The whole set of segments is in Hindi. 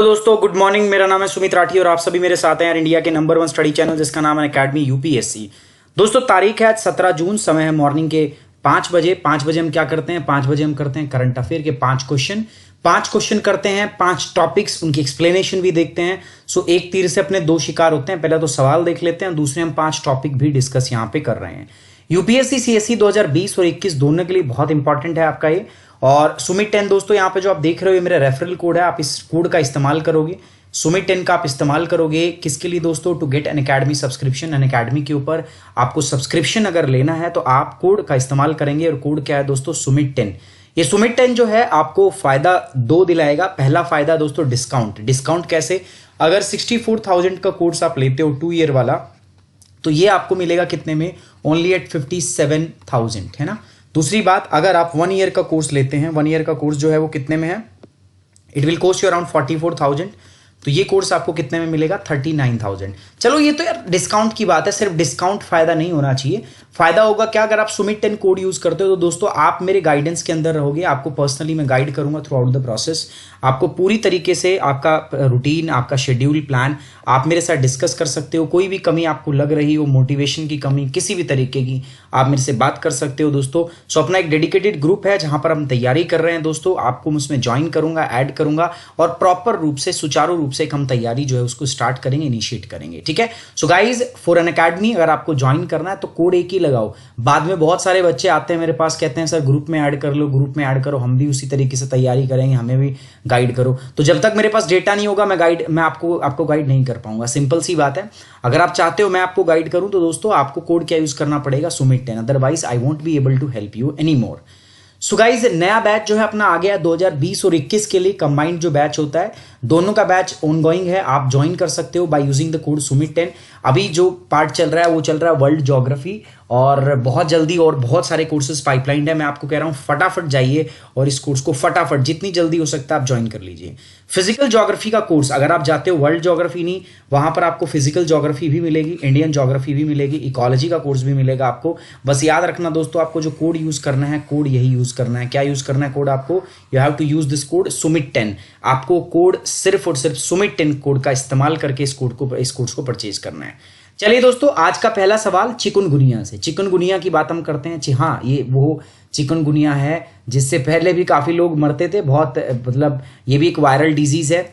दोस्तों, गुड मॉर्निंग। मेरा नाम है सुमित राठी और आप सभी मेरे साथ हैं यार इंडिया के नंबर 1 स्टडी चैनल जिसका नाम है अकेडमी यूपीएससी। दोस्तों, तारीख है आज 17 जून, समय है मॉर्निंग के 5 बजे। 5 बजे हम क्या करते हैं? 5 बजे हम करते हैं करंट अफेयर के 5 क्वेश्चन करते हैं, 5 टॉपिक्स, उनकी एक्सप्लेनेशन भी देखते हैं। सो एक तीर से अपने 2 शिकार होते हैं। पहला तो सवाल देख लेते हैं, दूसरे हम 5 टॉपिक भी डिस्कस यहाँ पे कर रहे हैं। यूपीएससी सीएससी 2020 और 21 दोनों के लिए बहुत इंपॉर्टेंट है आपका ये। और सुमित 10 दोस्तों, यहाँ पे जो आप देख रहे हो ये मेरा रेफरल कोड है, आप इस कोड का इस्तेमाल करोगे। सुमित 10 का आप इस्तेमाल करोगे किसके लिए दोस्तों? To get Unacademy subscription. Unacademy के ऊपर आपको सब्सक्रिप्शन अगर लेना है तो आप कोड का इस्तेमाल करेंगे। और कोड क्या है दोस्तों? सुमित 10। ये सुमित 10 जो है आपको फायदा 2 दिलाएगा। पहला फायदा दोस्तों डिस्काउंट कैसे? अगर 64,000 का कोर्स आप लेते हो 2 ईयर वाला, तो ये आपको मिलेगा कितने में? ओनली एट 57,000, है ना। दूसरी बात, अगर आप 1 ईयर का कोर्स लेते हैं, 1 ईयर का कोर्स जो है वो कितने में है? It will cost you around 44,000। तो ये कोर्स आपको कितने में मिलेगा? 39,000। चलो, ये तो यार डिस्काउंट की बात है, सिर्फ डिस्काउंट फायदा नहीं होना चाहिए। फायदा होगा क्या? अगर आप सुमित 10 कोड यूज करते हो तो दोस्तों आप मेरे गाइडेंस के अंदर रहोगे। आपको पर्सनली मैं गाइड करूंगा थ्रू आउट द प्रोसेस। आपको पूरी तरीके से आपका रूटीन, आपका शेड्यूल, प्लान आप मेरे साथ डिस्कस कर सकते हो। कोई भी कमी आपको लग रही हो, मोटिवेशन की कमी, किसी भी तरीके की, आप मेरे से बात कर सकते हो दोस्तों। सो अपना एक डेडिकेटेड ग्रुप है जहां पर हम तैयारी कर रहे हैं दोस्तों। आपको उसमें ज्वाइन करूंगा, ऐड करूंगा और प्रॉपर रूप से, सुचारू रूप से हम तैयारी जो है उसको स्टार्ट करेंगे, इनिशिएट करेंगे। ठीक है। So guys, for Unacademy अगर आपको ज्वाइन करना है तो कोड एक ही लगाओ। बाद में बहुत सारे बच्चे आते हैं मेरे पास, कहते हैं सर ग्रुप में ऐड कर लो, ग्रुप में ऐड करो, हम भी उसी तरीके से तैयारी करेंगे, हमें भी गाइड करो। तो जब तक मेरे पास डेटा नहीं होगा मैं आपको गाइड नहीं कर पाऊंगा। सिंपल सी बात है। अगर आप चाहते हो मैं आपको गाइड करूं तो दोस्तों आपको कोड क्या यूज करना पड़ेगा? Sumit 10। Otherwise I won't be able to help you any more. So guys, नया बैच जो है अपना आ गया 2020 और 21 के लिए कंबाइंड जो बैच होता है, दोनों का बैच ऑनगोइंग है। आप ज्वाइन कर सकते हो by using the code Sumit 10। अभी जो पार्ट चल रहा है वो चल रहा है वर्ल्ड ज्योग्राफी, और बहुत जल्दी और बहुत सारे कोर्सेज पाइपलाइन है। मैं आपको कह रहा हूं फटाफट जाइए और इस कोर्स को फटाफट जितनी जल्दी हो सकता है आप ज्वाइन कर लीजिए। फिजिकल ज्योग्राफी का कोर्स अगर आप जाते हो, वर्ल्ड ज्योग्राफी नहीं, वहां पर आपको फिजिकल ज्योग्राफी भी मिलेगी, इंडियन ज्योग्राफी भी मिलेगी, इकोलॉजी का कोर्स भी मिलेगा आपको। बस याद रखना दोस्तों, आपको जो कोड यूज करना है, कोड यही यूज करना है। क्या यूज करना है कोड आपको? You have to use this code Sumit 10। आपको कोड सिर्फ और सिर्फ सुमित 10 कोड का इस्तेमाल करके इस कोर्स को परचेज करना है। चलिए दोस्तों, आज का पहला सवाल चिकनगुनिया से। चिकनगुनिया की बात हम करते हैं। हाँ, ये वो चिकनगुनिया है जिससे पहले भी काफी लोग मरते थे। बहुत मतलब ये भी एक वायरल डिजीज है।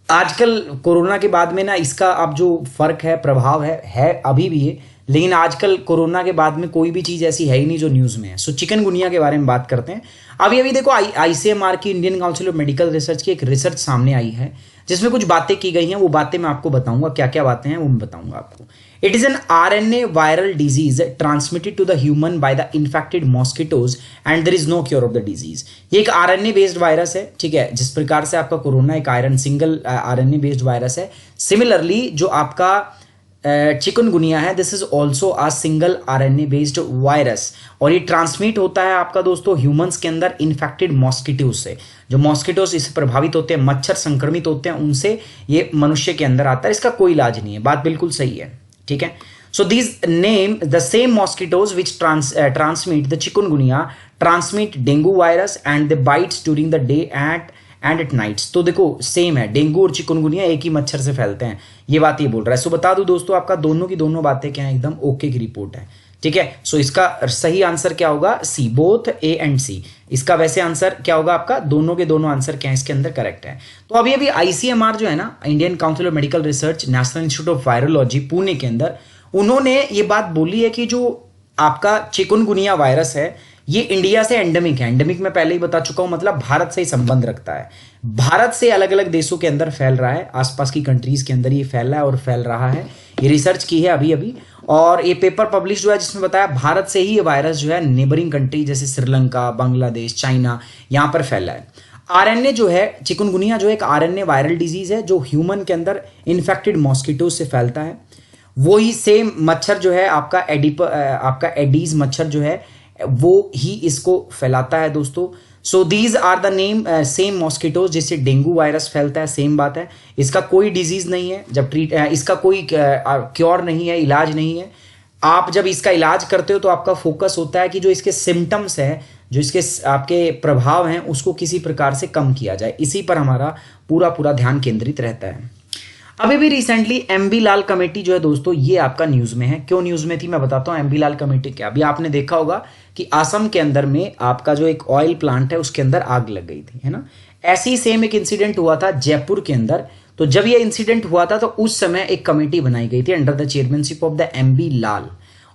आजकल कोरोना के बाद में ना इसका अब जो फर्क है, प्रभाव है अभी भी है, लेकिन आजकल कोरोना के बाद में कोई भी चीज ऐसी है ही नहीं जो न्यूज में है। सो चिकनगुनिया के बारे में बात करते हैं। अभी देखो, आईसीएमआर की, Indian council of medical research की एक रिसर्च सामने आई है जिसमें कुछ बातें की गई हैं। वो बातें मैं आपको बताऊंगा, क्या क्या बातें हैं वो मैं बताऊंगा आपको। It is an RNA viral disease transmitted to the human by the infected mosquitoes and there is no cure of the disease. ये एक आरएनए बेस्ड वायरस है, ठीक है। जिस प्रकार से आपका कोरोना एक सिंगल आरएनए बेस्ड वायरस है, सिमिलरली जो आपका चिकनगुनिया है, this is also a single RNA based virus. और ये ट्रांसमिट होता है आपका दोस्तों ह्यूमंस के अंदर इन्फेक्टेड मॉस्किटोज से। जो मॉस्किटोज इससे प्रभावित होते हैं, मच्छर संक्रमित होते हैं, उनसे ये मनुष्य के अंदर आता है। इसका कोई इलाज नहीं है, बात बिल्कुल सही है, ठीक है। So these name the same mosquitoes which transmit the chikungunya transmit dengue virus and the bites during the day and at nights. तो देखो सेम है, डेंगू और चिकनगुनिया एक ही मच्छर से फैलते हैं, ये बात ये बोल रहा है। सो बता दूं दोस्तों, आपका दोनों की दोनों बातें क्या है? एकदम ओके की रिपोर्ट है, ठीक है। सो इसका सही आंसर क्या होगा? सी, बोथ ए एंड सी। इसका वैसे आंसर क्या होगा आपका? दोनों के दोनों आंसर क्या है इसके अंदर? करेक्ट है। तो अभी आईसीएमआर जो है ना, Indian council of medical research, national institute of virology Pune के अंदर, उन्होंने ये बात बोली है कि जो आपका चिकनगुनिया वायरस है ये इंडिया से एंडेमिक है। एंडेमिक मैं पहले ही बता चुका हूं, मतलब भारत से ही संबंध रखता है। भारत से अलग अलग देशों के अंदर फैल रहा है, आसपास की कंट्रीज के अंदर ये फैल रहा है और फैल रहा है। ये रिसर्च की है अभी और ये पेपर पब्लिश हुआ है जिसमें बताया भारत से ही ये वायरस जो है नेबरिंग कंट्री जैसे श्रीलंका, बांग्लादेश, चाइना, यहां पर फैला है। आरएनए जो है, चिकनगुनिया जो एक आरएनए वायरल डिजीज है जो ह्यूमन के अंदर इन्फेक्टेड मॉस्किटोज से फैलता है। वही सेम मच्छर जो है आपका एडीज मच्छर जो है वो ही इसको फैलाता है दोस्तों। So these are the name same mosquitoes जिससे डेंगू वायरस फैलता है, सेम बात है। इसका कोई डिजीज नहीं है, इसका कोई क्योर नहीं है, इलाज नहीं है। आप जब इसका इलाज करते हो तो आपका फोकस होता है कि जो इसके सिम्टम्स है, जो इसके आपके प्रभाव हैं, उसको किसी प्रकार से कम किया जाए। इसी पर हमारा पूरा ध्यान केंद्रित रहता है। अभी भी रिसेंटली एमबी लाल कमेटी जो है दोस्तों, ये आपका न्यूज में है। क्यों न्यूज में थी मैं बताता हूँ। एमबी लाल कमेटी क्या, अभी आपने देखा होगा कि असम के अंदर में आपका जो एक ऑयल प्लांट है उसके अंदर आग लग गई थी, है ना। ऐसी सेम एक इंसिडेंट हुआ था जयपुर के अंदर। तो जब ये इंसिडेंट हुआ था तो उस समय एक कमेटी बनाई गई थी under the chairmanship of the MB Lal.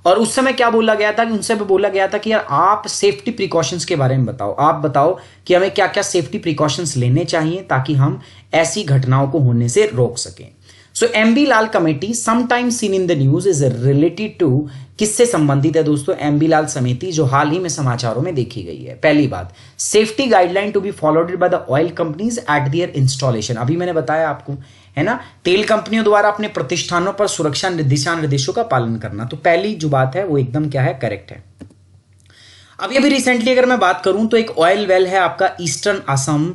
और उस समय क्या बोला गया था कि उनसे बोला गया था कि यार आप सेफ्टी प्रिकॉशंस के बारे में बताओ, आप बताओ कि हमें क्या क्या सेफ्टी प्रिकॉशंस लेने चाहिए ताकि हम ऐसी घटनाओं को होने से रोक सकें। So MB Lal committee sometimes seen in the news is related to, किससे संबंधित है दोस्तों, एमबी लाल समिति जो हाल ही में समाचारों में देखी गई है। पहली बात, safety guideline to be followed by the oil companies at their installation. अभी मैंने बताया आपको, है ना, तेल कंपनियों द्वारा अपने प्रतिष्ठानों पर सुरक्षा दिशा निर्देशों का पालन करना। तो पहली जो बात है वो एकदम क्या है, करेक्ट है। अभी रिसेंटली अगर मैं बात करूं तो एक ऑयल वेल है आपका ईस्टर्न असम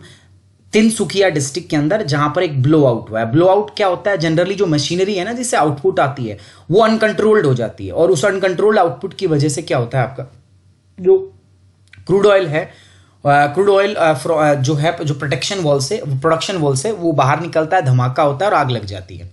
तिनसुकिया डिस्ट्रिक्ट के अंदर, जहां पर एक ब्लो आउट हुआ है। ब्लो आउट क्या होता है, जनरली जो मशीनरी है ना जिससे आउटपुट आती है वो अनकंट्रोल्ड हो जाती है, और उस अनकंट्रोल्ड आउटपुट की वजह से क्या होता है, आपका जो क्रूड ऑयल है, क्रूड ऑयल जो है, जो प्रोडक्शन वॉल से वो बाहर निकलता है, धमाका होता है और आग लग जाती है,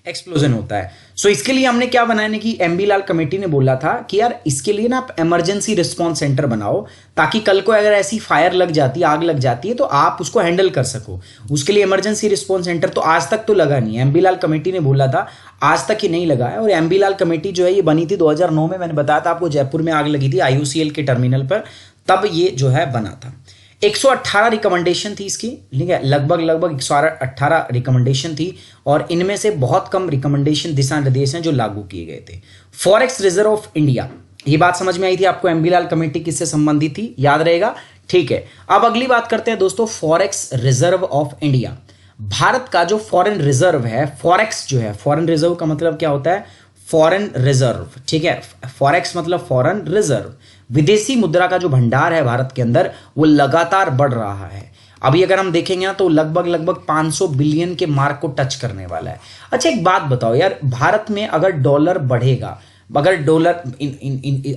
एक्सप्लोजन होता है। सो इसके लिए हमने क्या बनाया कि एमबी लाल कमेटी ने बोला था कि यार इसके लिए ना आप इमरजेंसी रिस्पांस सेंटर बनाओ, ताकि कल को अगर ऐसी फायर लग जाती है, आग लग जाती है, तो आप उसको हैंडल कर सको। उसके लिए इमरजेंसी रिस्पांस सेंटर तो आज तक तो लगा नहीं है। एमबी लाल कमेटी ने बोला था, आज तक ही नहीं लगा है। और एमबी लाल कमेटी जो है ये बनी थी 2009 में। मैंने बताया था आपको, जयपुर में आग लगी थी IOCL के टर्मिनल पर, तब ये जो है बना था। 118 रिकमेंडेशन थी इसकी, ठीक है, लगभग 118 रिकमेंडेशन थी, और इनमें से बहुत कम रिकमेंडेशन दिशा निर्देश हैं जो लागू किए गए थे। फॉरेक्स रिजर्व ऑफ इंडिया, ये बात समझ में आई थी आपको, एमबी लाल कमेटी किससे संबंधित थी, याद रहेगा, ठीक है। अब अगली बात करते हैं दोस्तों, forex reserve of India. Bharat का जो फॉरेन रिजर्व है, फॉरेक्स जो है, फॉरेन रिजर्व का मतलब क्या होता है, फॉरेन रिजर्व, ठीक है। फॉरेक्स मतलब फॉरेन रिजर्व, विदेशी मुद्रा का जो भंडार है भारत के अंदर वो लगातार बढ़ रहा है। अभी अगर हम देखेंगे ना तो लगभग 500 बिलियन के मार्क को टच करने वाला है। अच्छा एक बात बताओ यार, भारत में अगर डॉलर बढ़ेगा, अगर डॉलर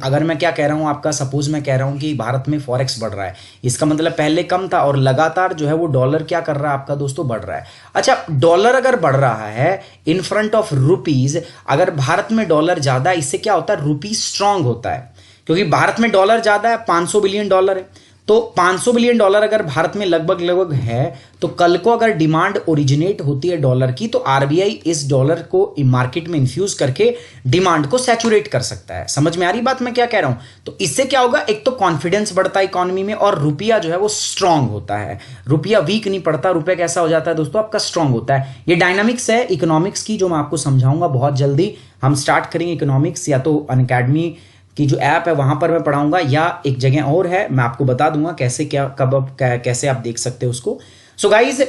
अगर मैं क्या कह रहा हूं आपका, सपोज मैं कह रहा हूं कि भारत में फॉरेक्स बढ़ रहा है, इसका मतलब पहले कम था और लगातार जो है वो डॉलर क्या कर रहा है आपका दोस्तों, बढ़ रहा है। अच्छा डॉलर अगर बढ़ रहा है इन फ्रंट ऑफ रुपीज, अगर भारत में डॉलर ज्यादा है, इससे क्या होता है, रुपी स्ट्रांग होता है, क्योंकि भारत में डॉलर ज्यादा है, 500 बिलियन डॉलर है। तो 500 बिलियन डॉलर अगर भारत में लगभग है, तो कल को अगर डिमांड ओरिजिनेट होती है डॉलर की, तो आरबीआई इस डॉलर को मार्केट में इन्फ्यूज करके डिमांड को सैचुरेट कर सकता है। समझ में आ रही बात मैं क्या कह रहा हूं। तो इससे क्या होगा, एक तो कॉन्फिडेंस बढ़ता है इकोनॉमी में, और रुपया जो है वो स्ट्रांग होता है। रुपया वीक नहीं पड़ता, रुपया कैसा हो जाता है दोस्तों, आपका स्ट्रांग होता है। ये डायनामिक्स है इकोनॉमिक्स की, जो मैं आपको समझाऊंगा बहुत जल्दी। हम स्टार्ट करेंगे इकोनॉमिक्स, या तो अनअकैडमी की जो ऐप है वहां पर मैं पढ़ाऊंगा, या एक जगह और है, मैं आपको बता दूंगा कैसे क्या कब कैसे आप देख सकते हो उसको। सो गाइज,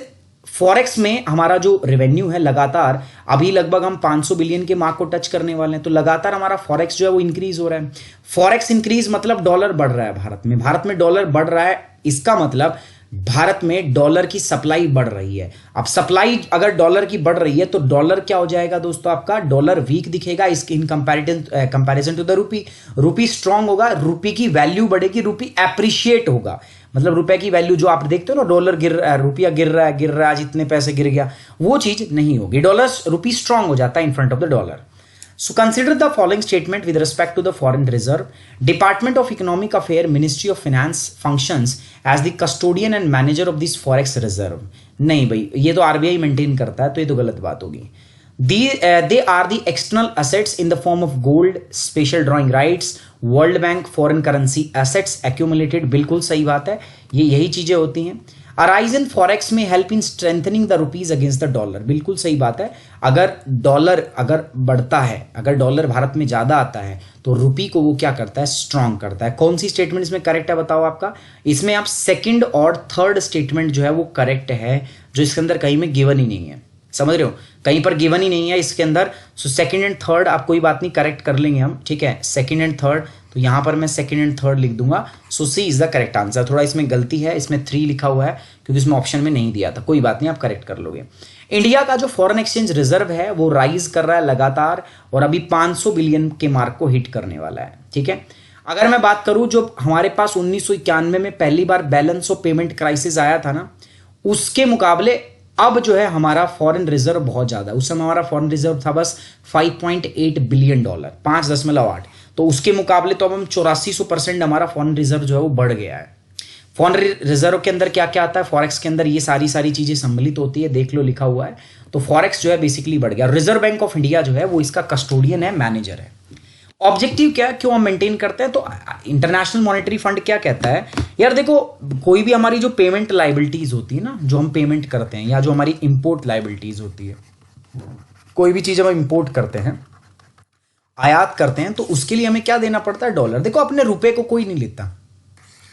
फॉरेक्स में हमारा जो रेवेन्यू है लगातार, अभी लगभग हम 500 बिलियन के मार्क को टच करने वाले हैं, तो लगातार हमारा फॉरेक्स जो है वो इंक्रीज हो रहा है। फॉरेक्स इंक्रीज मतलब डॉलर बढ़ रहा है भारत में डॉलर बढ़ रहा है, इसका मतलब भारत में डॉलर की सप्लाई बढ़ रही है। अब सप्लाई अगर डॉलर की बढ़ रही है तो डॉलर क्या हो जाएगा दोस्तों, आपका डॉलर वीक दिखेगा इसके in comparison to the rupee. रूपी स्ट्रांग होगा, रूपी की वैल्यू बढ़ेगी, रूपी एप्रिशिएट होगा। मतलब रुपए की वैल्यू जो आप देखते हो ना, डॉलर गिर रहा है, रुपया गिर रहा है, आज इतने पैसे गिर गया, वो चीज नहीं होगी। डॉलर रूपी स्ट्रांग हो जाता है in front of the dollar. So consider the following statement with respect to the foreign reserve. Department of Economic Affairs, Ministry of Finance functions as the custodian and manager of this forex reserve. नहीं भाई, ये तो आरबीआई मेंटेन करता है, तो ये तो गलत बात होगी। They are the external assets in the form of gold, special drawing rights, world bank, foreign currency assets accumulated, बिल्कुल सही बात है, ये यही चीजें होती हैं। अराइज इन फॉरेक्स में help in strengthening the rupees against the dollar, बिल्कुल सही बात है। अगर डॉलर अगर बढ़ता है, अगर डॉलर भारत में ज्यादा आता है, तो रुपी को वो क्या करता है, स्ट्रांग करता है। कौन सी स्टेटमेंट इसमें करेक्ट है बताओ आपका, इसमें आप सेकंड और थर्ड स्टेटमेंट जो है वो करेक्ट है, जो इसके अंदर कहीं में गिवन ही नहीं है, समझ रहे हो, कहीं पर गिवन ही नहीं है इसके अंदर। सो सेकंड एंड थर्ड आप कोई बात नहीं, करेक्ट कर लेंगे हम, ठीक है, सेकंड एंड थर्ड, तो यहां पर मैं सेकंड एंड थर्ड लिख दूंगा। सो सी इज द करेक्ट आंसर। थोड़ा इसमें गलती है, इसमें 3 लिखा हुआ है क्योंकि इसमें ऑप्शन में नहीं दिया था, कोई बात नहीं, आप करेक्ट कर लोगे। इंडिया का जो फॉरेन एक्सचेंज रिजर्व है वो राइज कर रहा है लगातार और अभी 500 बिलियन के मार्क को हिट करने वाला है। ठीक है, अगर मैं बात करूं जो हमारे पास 1991 में पहली बार बैलेंस ऑफ पेमेंट क्राइसिस आया था ना, उसके मुकाबले अब जो है हमारा फॉरेन रिजर्व बहुत ज्यादा है। उस समय हमारा फॉरेन रिजर्व था बस $5.8 बिलियन, 5.8। तो उसके मुकाबले तो अब हम 8400% हमारा फॉरेन रिजर्व जो है वो बढ़ गया है। फॉरेन रिजर्व के अंदर क्या क्या आता है, फॉरेक्स के अंदर ये सारी चीजें सम्मिलित होती है, देख लो लिखा हुआ है। तो फॉरेक्स जो है बेसिकली बढ़ गया। रिजर्व बैंक ऑफ इंडिया जो है वो इसका कस्टोडियन है, मैनेजर है। ऑब्जेक्टिव क्या है, क्यों हम मेंटेन करते हैं, तो इंटरनेशनल मॉनेटरी फंड क्या कहता है यार, देखो कोई भी हमारी जो पेमेंट लाइबिलिटीज होती है ना, जो हम पेमेंट करते हैं, या जो हमारी इंपोर्ट लाइबिलिटीज होती है, कोई भी चीज हम इंपोर्ट करते हैं, आयात करते हैं, तो उसके लिए हमें क्या देना पड़ता है, डॉलर। देखो अपने रुपए को कोई नहीं लेता,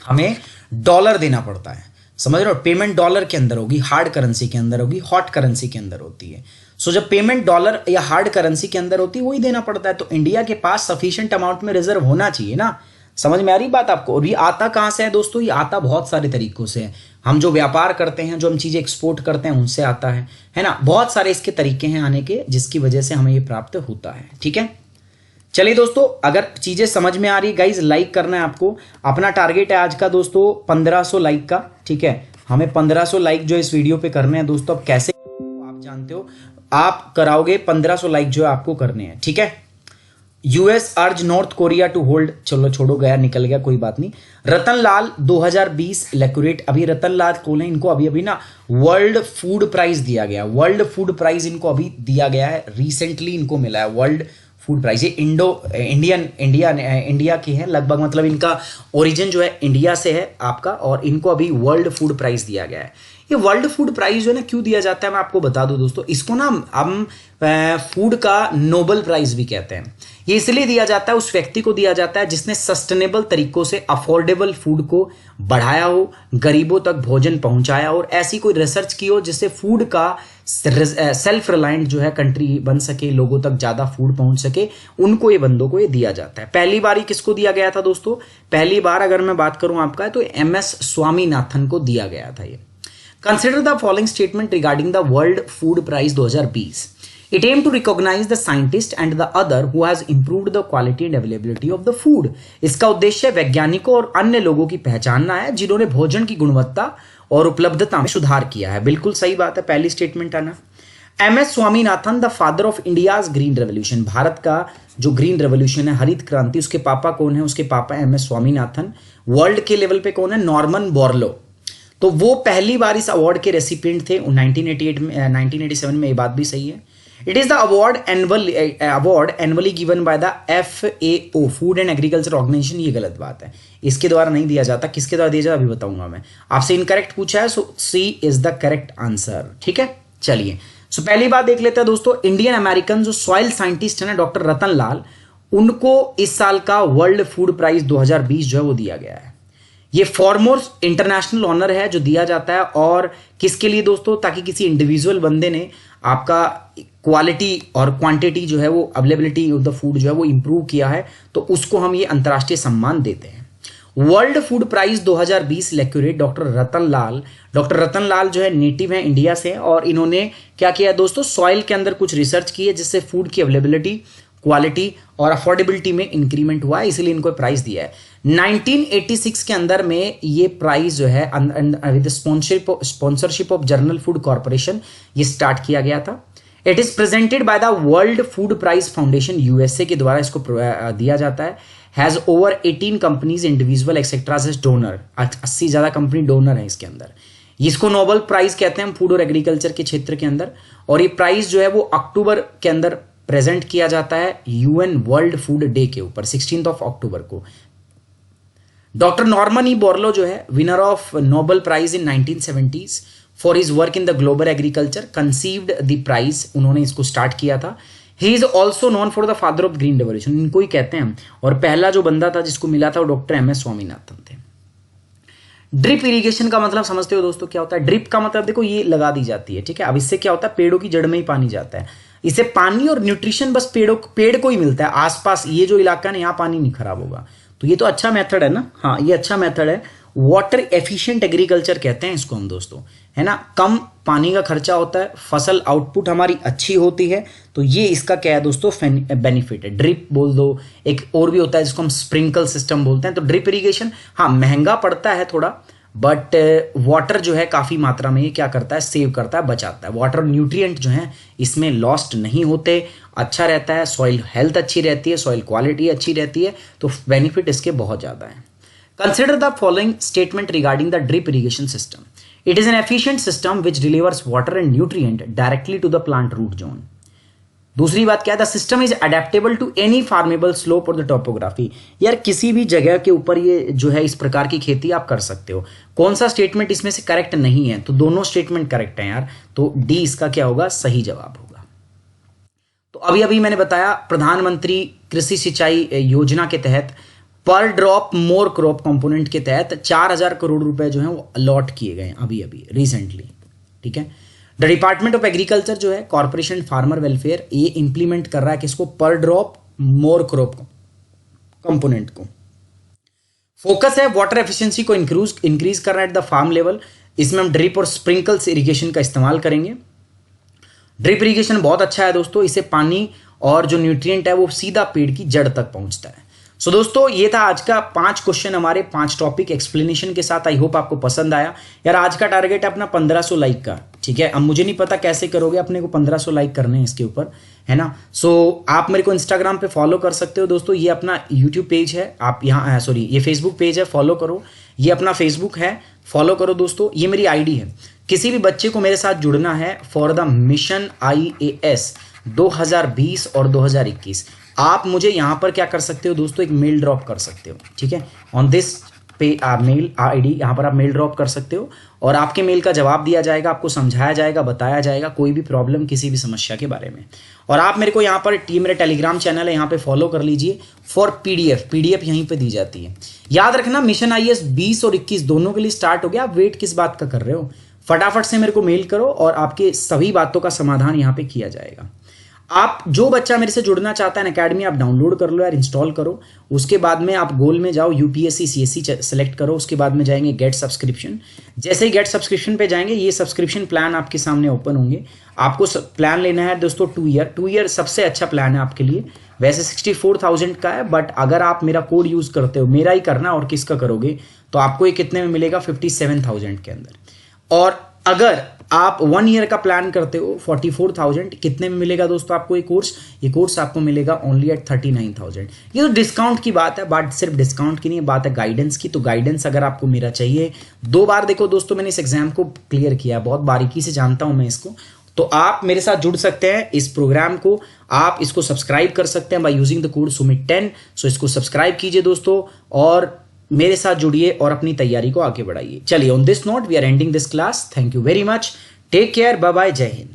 हमें डॉलर देना पड़ता है, समझ रहे हो। पेमेंट डॉलर के अंदर होगी, हार्ड करेंसी के अंदर होगी, हॉट करेंसी के अंदर होती है। सो जब पेमेंट डॉलर या हार्ड करेंसी के अंदर होती है वही देना पड़ता है। तो इंडिया के पास सफिशिएंट अमाउंट में रिजर्व होना चाहिए ना, समझ में आ रही बात आपको। और ये आता कहां से है दोस्तों, ये आता बहुत सारे तरीकों से है। हम जो व्यापार करते हैं, जो हम चीजें एक्सपोर्ट करते हैं, उनसे आता है ना। बहुत सारे इसके तरीके हैं आने के, जिसकी वजह से हमें ये प्राप्त होता है। ठीक है, चलिए दोस्तों, अगर चीजें समझ में आ रही गाइज, लाइक करना है आपको। अपना टारगेट है आज का दोस्तों 1500 लाइक का। ठीक है, हमें 1500 लाइक जो इस वीडियो पे करने हैं दोस्तों। अब कैसे आप जानते हो, आप कराओगे 1500 लाइक जो है आपको करने हैं। ठीक है, यूएस अर्ज नॉर्थ कोरिया टू होल्ड, चलो छोड़ो, गया निकल गया, कोई बात नहीं। रतन लाल 2020 इलेक्टोरेट, अभी रतन लाल कौन है, इनको अभी ना वर्ल्ड फूड प्राइज दिया गया। वर्ल्ड फूड प्राइज इनको अभी दिया गया है, रिसेंटली इनको मिला है वर्ल्ड फूड प्राइज। ये इंडिया के हैं लगभग, मतलब इनका ओरिजिन जो है इंडिया से है आपका, और इनको अभी वर्ल्ड फूड प्राइज दिया गया है। ये वर्ल्ड फूड प्राइज जो है ना क्यों दिया जाता है, मैं आपको बता दूं दोस्तों। इसको ना हम फूड का नोबेल प्राइज भी कहते हैं। ये इसलिए दिया जाता है, उस व्यक्ति को दिया जाता है जिसने सस्टेनेबल तरीकों से अफोर्डेबल फूड को बढ़ाया हो, गरीबों तक भोजन पहुंचाया हो, और ऐसी कोई रिसर्च की हो जिससे फूड का सेल्फ रिलायंट जो है कंट्री बन सके, लोगों तक ज्यादा फूड पहुंच सके, उनको ये बंदों को ये दिया जाता है। पहली बार ही किसको दिया गया था दोस्तों, पहली बार अगर मैं बात करूं आपका, तो MS स्वामीनाथन को दिया गया था ये। Consider the following statement regarding the world food prize 2020। It aimed to recognize the scientist and the other who has improved the quality and availability of the food. इसका उद्देश्य वैज्ञानिकों और अन्य लोगों की पहचानना है जिन्होंने भोजन की गुणवत्ता और उपलब्धता में सुधार किया है। बिल्कुल सही बात है, पहली स्टेटमेंट आना। MS Swaminathan the father of India's green revolution, Bharat का जो ग्रीन रेवोल्यूशन है, हरित क्रांति, उसके पापा कौन है, उसके पापा MS स्वामीनाथन। वर्ल्ड के लेवल पे कौन है, नॉर्मन बोरलो। तो वो पहली बार इस अवार्ड के रेसिपिएंट थे 1988 में, 1987 में, ये बात भी सही है। It is the award annually given by the FAO, food and agriculture organisation. ये गलत बात है, इसके द्वारा नहीं दिया जाता। किसके द्वारा दिया जाता अभी बताऊंगा मैं। आपसे इनकरेक्ट पूछा है, सो C is the correct answer. ठीक है, चलिए सो पहली बात देख लेते हैं दोस्तों। इंडियन अमेरिकन जो सॉइल साइंटिस्ट है ना, डॉक्टर रतन लाल, उनको इस साल का वर्ल्ड फूड प्राइज 2020 जो है वो दिया गया है। ये फॉरमोस्ट इंटरनेशनल ऑनर है जो दिया जाता है, और किसके लिए दोस्तों, ताकि किसी इंडिविजुअल बंदे ने आपका क्वालिटी और क्वांटिटी जो है वो अवेलेबिलिटी ऑफ द फूड जो है वो इंप्रूव किया है, तो उसको हम ये अंतर्राष्ट्रीय सम्मान देते हैं। वर्ल्ड फूड प्राइज 2020 लेक्यूरेट डॉक्टर रतन लाल। डॉक्टर रतन लाल जो है नेटिव है, इंडिया से, और इन्होंने क्या किया दोस्तों, सॉइल के अंदर कुछ रिसर्च की है जिससे फूड की अवेलेबिलिटी, क्वालिटी और अफोर्डेबिलिटी में इंक्रीमेंट हुआ है, इसलिए इनको प्राइज दिया है। 1986 के अंदर में ये प्राइज जो है with sponsorship of general food corporation ये स्टार्ट किया गया था। It is presented by the world food prize foundation, USA के द्वारा इसको दिया जाता है। Has over 18 companies, individual etcetera as donor, 80 ज्यादा कंपनी डोनर है इसके अंदर। इसको नोबेल प्राइज कहते हैं हम फूड और एग्रीकल्चर के क्षेत्र के अंदर। और ये प्राइज जो है वो अक्टूबर के अंदर प्रेजेंट किया जाता है UN वर्ल्ड फूड डे के ऊपर, 16 अक्टूबर को। डॉक्टर नॉर्मन ई बोरलो जो है winner of Nobel prize in 1970s for his work in the global agriculture, conceived the prize, उन्होंने इसको स्टार्ट किया था। He is also known for the father of green revolution, इनको ही कहते हैं हम। और पहला जो बंदा था जिसको मिला था वो डॉक्टर MS स्वामीनाथन थे। ड्रिप इरिगेशन का मतलब समझते हो दोस्तों क्या होता है? ड्रिप का मतलब देखो ये लगा दी जाती है, ठीक है। अब इससे क्या होता है, पेड़ों की जड़ में ही पानी जाता है। इससे पानी और न्यूट्रिशन बस पेड़ को ही मिलता है। आसपास ये जो इलाका है यहाँ पानी नहीं खराब होगा, तो ये तो अच्छा मेथड है ना। हाँ, ये अच्छा मेथड है। वाटर एफिशिएंट एग्रीकल्चर कहते हैं इसको हम दोस्तों, है ना। कम पानी का खर्चा होता है, फसल आउटपुट हमारी अच्छी होती है। तो ये इसका क्या है दोस्तों, बेनिफिट है। ड्रिप बोल दो, एक और भी होता है जिसको हम स्प्रिंकल सिस्टम बोलते हैं। तो ड्रिप इरिगेशन हाँ महंगा पड़ता है थोड़ा, बट वाटर जो है काफ़ी मात्रा में ये क्या करता है, सेव करता है, बचाता है। वाटर न्यूट्रिएंट जो है इसमें लॉस्ट नहीं होते, अच्छा रहता है, सॉइल हेल्थ अच्छी रहती है, सॉइल क्वालिटी अच्छी रहती है। तो बेनिफिट इसके बहुत ज़्यादा है। Consider the following statement regarding the drip irrigation system. It is an efficient system which delivers water and nutrient directly to the plant root zone. दूसरी बात क्या है, the system is adaptable to any farmable slope और द टोपोग्राफी। यार किसी भी जगह के ऊपर ये जो है इस प्रकार की खेती आप कर सकते हो। कौन सा स्टेटमेंट इसमें से करेक्ट नहीं है, तो दोनों स्टेटमेंट करेक्ट है यार। तो डी इसका क्या होगा, सही जवाब होगा। तो अभी अभी मैंने बताया प्रधानमंत्री कृषि सिंचाई योजना के तहत पर ड्रॉप मोर क्रॉप कंपोनेंट के तहत 4000 करोड़ रुपए जो है वो अलॉट किए गए अभी अभी रिसेंटली। ठीक है, द डिपार्टमेंट ऑफ एग्रीकल्चर जो है कॉर्पोरेशन फार्मर वेलफेयर ये इंप्लीमेंट कर रहा है किसको, पर ड्रॉप मोर क्रॉप कंपोनेंट को। फोकस है वाटर एफिशिएंसी को इंक्रीज कर रहा है एट द फार्म लेवल। इसमें हम ड्रिप और स्प्रिंकल्स इरिगेशन का इस्तेमाल करेंगे। ड्रिप इरिगेशन बहुत अच्छा है दोस्तों, इससे पानी और जो न्यूट्रिएंट है वो सीधा पेड़ की जड़ तक पहुंचता है। सो दोस्तों ये था आज का 5 क्वेश्चन हमारे 5 टॉपिक एक्सप्लेनेशन के साथ। आई होप आपको पसंद आया। यार आज का टारगेट है अपना 1500 लाइक का। ठीक है, अब मुझे नहीं पता कैसे करोगे, अपने को 1500 लाइक करने हैं इसके ऊपर, है ना। सो आप मेरे को इंस्टाग्राम पे फॉलो कर सकते हो दोस्तों। ये अपना यूट्यूब पेज है, आप यहाँ सॉरी ये फेसबुक पेज है, फॉलो करो। ये अपना फेसबुक है, फॉलो करो दोस्तों। ये मेरी आईडी है। किसी भी बच्चे को मेरे साथ जुड़ना है फॉर द मिशन IAS 2020 और 2021, आप मुझे यहां पर क्या कर सकते हो दोस्तों, एक मेल ड्रॉप कर सकते हो। ठीक है, ऑन दिस पे मेल ID यहां पर आप मेल ड्रॉप कर सकते हो और आपके मेल का जवाब दिया जाएगा, आपको समझाया जाएगा, बताया जाएगा कोई भी प्रॉब्लम, किसी भी समस्या के बारे में। और आप मेरे को यहाँ पर मेरा टेलीग्राम चैनल है, यहाँ पे फॉलो कर लीजिए फॉर PDF यहीं पे दी जाती है। याद रखना मिशन IAS 20 और 21 दोनों के लिए स्टार्ट हो गया। आप वेट किस बात का कर रहे हो, फटाफट से मेरे को मेल करो और आपके सभी बातों का समाधान यहाँ पे किया जाएगा। आप जो बच्चा मेरे से जुड़ना चाहता है अकेडमी आप डाउनलोड कर लो यार, इंस्टॉल करो। उसके बाद में आप गोल में जाओ, UPSC CSE सेलेक्ट करो। उसके बाद में जाएंगे गेट सब्सक्रिप्शन। जैसे ही गेट सब्सक्रिप्शन पे जाएंगे ये सब्सक्रिप्शन प्लान आपके सामने ओपन होंगे। आपको प्लान लेना है दोस्तों 2 ईयर सबसे अच्छा प्लान है आपके लिए। वैसे 64,000 का है, बट अगर आप मेरा कोड यूज करते हो, मेरा ही करना और किसका करोगे, तो आपको ये कितने में मिलेगा, 57,000 के अंदर। और अगर आप 1 ईयर का प्लान करते हो 44,000 कितने में मिलेगा दोस्तों आपको ये कोर्स आपको मिलेगा ओनली एट 39,000। ये तो डिस्काउंट की बात है, बट सिर्फ डिस्काउंट की नहीं है, बात है गाइडेंस की। तो गाइडेंस अगर आपको मेरा चाहिए, 2 बार देखो दोस्तों मैंने इस एग्जाम को क्लियर किया, बहुत बारीकी से जानता हूं मैं इसको। तो आप मेरे साथ जुड़ सकते हैं इस प्रोग्राम को, आप इसको सब्सक्राइब कर सकते हैं by using the code SUMIT10। सो इसको सब्सक्राइब कीजिए दोस्तों और मेरे साथ जुड़िए और अपनी तैयारी को आगे बढ़ाइए। चलिए on this note we are ending this class. Thank you very much, take care, bye bye, जय हिंद।